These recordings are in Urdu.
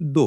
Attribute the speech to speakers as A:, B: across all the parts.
A: 2.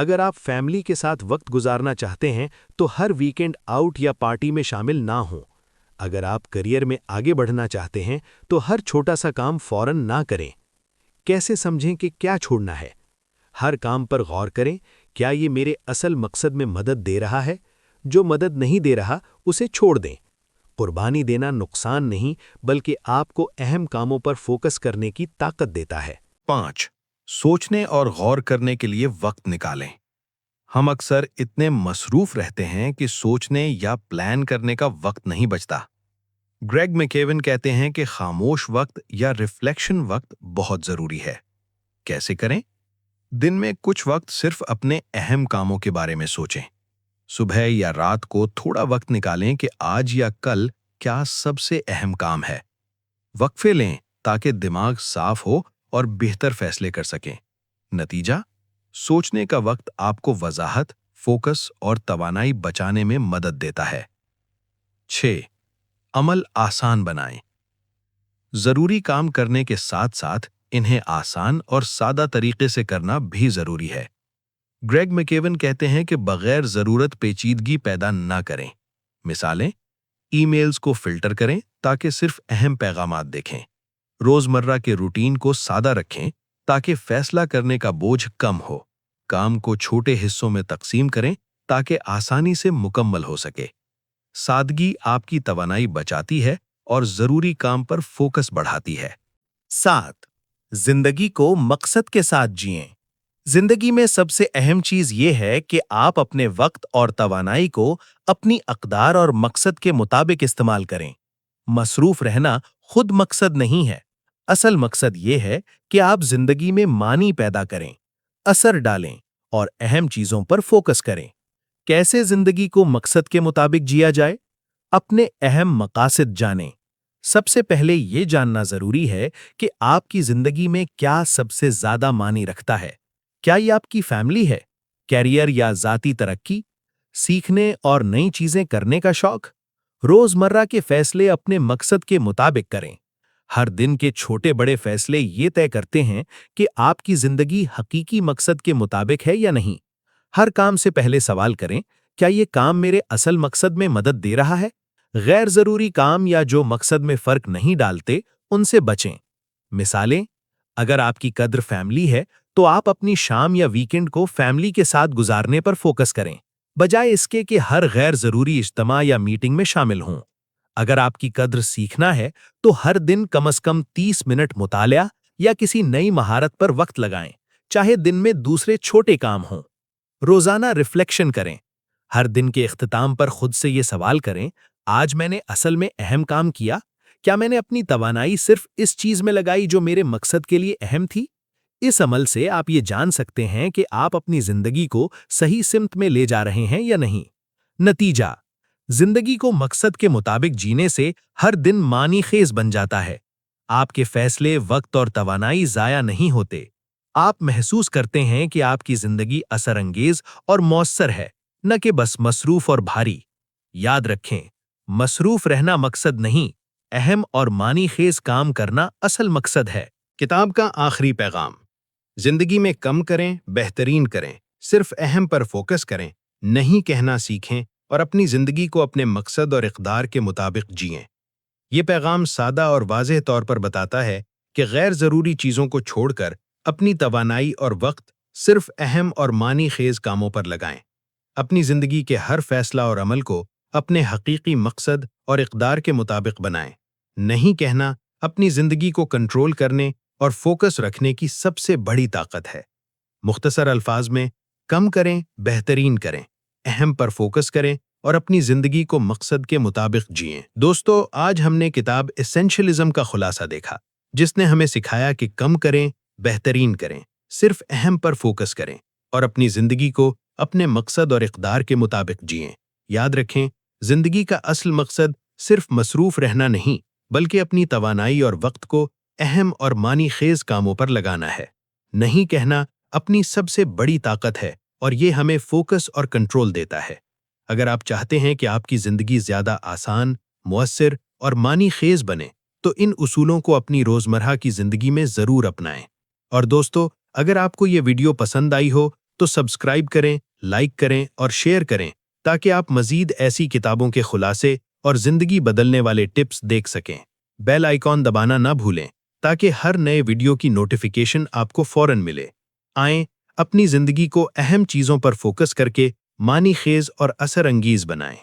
B: اگر آپ فیملی کے ساتھ وقت گزارنا چاہتے ہیں تو ہر ویکینڈ آؤٹ یا پارٹی میں شامل نہ ہوں۔ اگر آپ کیریئر میں آگے بڑھنا چاہتے ہیں تو ہر چھوٹا سا کام فوراً نہ کریں۔ کیسے سمجھیں کہ کیا چھوڑنا ہے؟ ہر کام پر غور کریں، کیا یہ میرے اصل مقصد میں مدد دے رہا ہے؟ جو مدد نہیں دے رہا اسے چھوڑ دیں۔ قربانی دینا نقصان نہیں بلکہ آپ کو اہم کاموں پر فوکس کرنے کی طاقت دیتا ہے۔
A: 5. سوچنے اور غور کرنے کے لیے وقت نکالیں۔ ہم اکثر اتنے مصروف رہتے ہیں کہ سوچنے یا پلان کرنے کا وقت نہیں بچتا۔ گریگ میکیون کہتے ہیں کہ خاموش وقت یا ریفلیکشن وقت بہت ضروری ہے۔ کیسے کریں؟ دن میں کچھ وقت صرف اپنے اہم کاموں کے بارے میں سوچیں۔ صبح یا رات کو تھوڑا وقت نکالیں کہ آج یا کل کیا سب سے اہم کام ہے۔ وقفے لیں تاکہ دماغ صاف ہو اور بہتر فیصلے کر سکیں۔ نتیجہ: سوچنے کا وقت آپ کو وضاحت، فوکس اور توانائی بچانے میں مدد دیتا ہے۔ 6. عمل آسان بنائیں۔ ضروری کام کرنے کے ساتھ ساتھ انہیں آسان اور سادہ طریقے سے کرنا بھی ضروری ہے۔ گریگ میکیون کہتے ہیں کہ بغیر ضرورت پیچیدگی پیدا نہ کریں۔ مثالیں: ای میلز کو فلٹر کریں تاکہ صرف اہم پیغامات دیکھیں۔ روزمرہ کے روٹین کو سادہ رکھیں تاکہ فیصلہ کرنے کا بوجھ کم ہو۔ کام کو چھوٹے حصوں میں تقسیم کریں تاکہ آسانی سے مکمل ہو سکے۔ سادگی آپ کی توانائی بچاتی ہے اور ضروری کام پر فوکس بڑھاتی ہے۔
C: 7. زندگی کو مقصد کے ساتھ جئیں۔ زندگی میں سب سے اہم چیز یہ ہے کہ آپ اپنے وقت اور توانائی کو اپنی اقدار اور مقصد کے مطابق استعمال کریں۔ مصروف رہنا خود مقصد نہیں ہے، اصل مقصد یہ ہے کہ آپ زندگی میں معنی پیدا کریں، اثر ڈالیں اور اہم چیزوں پر فوکس کریں۔ کیسے زندگی کو مقصد کے مطابق جیا جائے؟ اپنے اہم مقاصد جانیں۔ سب سے پہلے یہ جاننا ضروری ہے کہ آپ کی زندگی میں کیا سب سے زیادہ معنی رکھتا ہے۔ کیا یہ آپ کی فیملی ہے، کیریئر یا ذاتی ترقی، سیکھنے اور نئی چیزیں کرنے کا شوق؟ روزمرہ کے فیصلے اپنے مقصد کے مطابق کریں۔ ہر دن کے چھوٹے بڑے فیصلے یہ طے کرتے ہیں کہ آپ کی زندگی حقیقی مقصد کے مطابق ہے یا نہیں۔ ہر کام سے پہلے سوال کریں، کیا یہ کام میرے اصل مقصد میں مدد دے رہا ہے؟ غیر ضروری کام یا جو مقصد میں فرق نہیں ڈالتے ان سے بچیں۔ مثالیں: اگر آپ کی قدر فیملی ہے تو آپ اپنی شام یا ویکینڈ کو فیملی کے ساتھ گزارنے پر فوکس کریں، بجائے اس کے کہ ہر غیر ضروری اجتماع یا میٹنگ میں شامل ہوں۔ اگر آپ کی قدر سیکھنا ہے تو ہر دن کم از کم 30 منٹ مطالعہ یا کسی نئی مہارت پر وقت لگائیں، چاہے دن میں دوسرے چھوٹے کام ہوں۔ روزانہ ریفلیکشن کریں۔ ہر دن کے اختتام پر خود سے یہ سوال کریں، آج میں نے اصل میں اہم کام کیا؟ کیا میں نے اپنی توانائی صرف اس چیز میں لگائی جو میرے مقصد کے لیے اہم تھی؟ اس عمل سے آپ یہ جان سکتے ہیں کہ آپ اپنی زندگی کو صحیح سمت میں لے جا رہے ہیں یا نہیں۔ نتیجہ: زندگی کو مقصد کے مطابق جینے سے ہر دن معنی خیز بن جاتا ہے۔ آپ کے فیصلے، وقت اور توانائی ضائع نہیں ہوتے۔ آپ محسوس کرتے ہیں کہ آپ کی زندگی اثر انگیز اور مؤثر ہے، نہ کہ بس مصروف اور بھاری۔ یاد رکھیں، مصروف رہنا مقصد نہیں، اہم اور معنی خیز کام کرنا اصل مقصد ہے۔
A: کتاب کا آخری پیغام: زندگی میں کم کریں، بہترین کریں، صرف اہم پر فوکس کریں، نہیں کہنا سیکھیں اور اپنی زندگی کو اپنے مقصد اور اقدار کے مطابق جئیں۔ یہ پیغام سادہ اور واضح طور پر بتاتا ہے کہ غیر ضروری چیزوں کو چھوڑ کر اپنی توانائی اور وقت صرف اہم اور معنی خیز کاموں پر لگائیں۔ اپنی زندگی کے ہر فیصلہ اور عمل کو اپنے حقیقی مقصد اور اقدار کے مطابق بنائیں۔ نہیں کہنا اپنی زندگی کو کنٹرول کرنے اور فوکس رکھنے کی سب سے بڑی طاقت ہے۔ مختصر الفاظ میں، کم کریں، بہترین کریں، اہم پر فوکس کریں اور اپنی زندگی کو مقصد کے مطابق جئیں۔ دوستو، آج ہم نے کتاب ایسنشلزم کا خلاصہ دیکھا، جس نے ہمیں سکھایا کہ کم کریں، بہترین کریں، صرف اہم پر فوکس کریں اور اپنی زندگی کو اپنے مقصد اور اقدار کے مطابق جئیں۔ یاد رکھیں، زندگی کا اصل مقصد صرف مصروف رہنا نہیں، بلکہ اپنی توانائی اور وقت کو اہم اور معنی خیز کاموں پر لگانا ہے۔ نہیں کہنا اپنی سب سے بڑی طاقت ہے اور یہ ہمیں فوکس اور کنٹرول دیتا ہے۔ اگر آپ چاہتے ہیں کہ آپ کی زندگی زیادہ آسان، مؤثر اور معنی خیز بنے، تو ان اصولوں کو اپنی روزمرہ کی زندگی میں ضرور اپنائیں۔ اور دوستو، اگر آپ کو یہ ویڈیو پسند آئی ہو
B: تو سبسکرائب کریں، لائک کریں اور شیئر کریں تاکہ آپ مزید ایسی کتابوں کے خلاصے اور زندگی بدلنے والے ٹپس دیکھ سکیں۔ بیل آئیکن دبانا نہ بھولیں تاکہ ہر نئے ویڈیو کی نوٹیفیکیشن آپ کو فوراً ملے۔ آئیں اپنی زندگی کو اہم چیزوں پر فوکس کر کے معنی خیز اور اثر انگیز بنائیں۔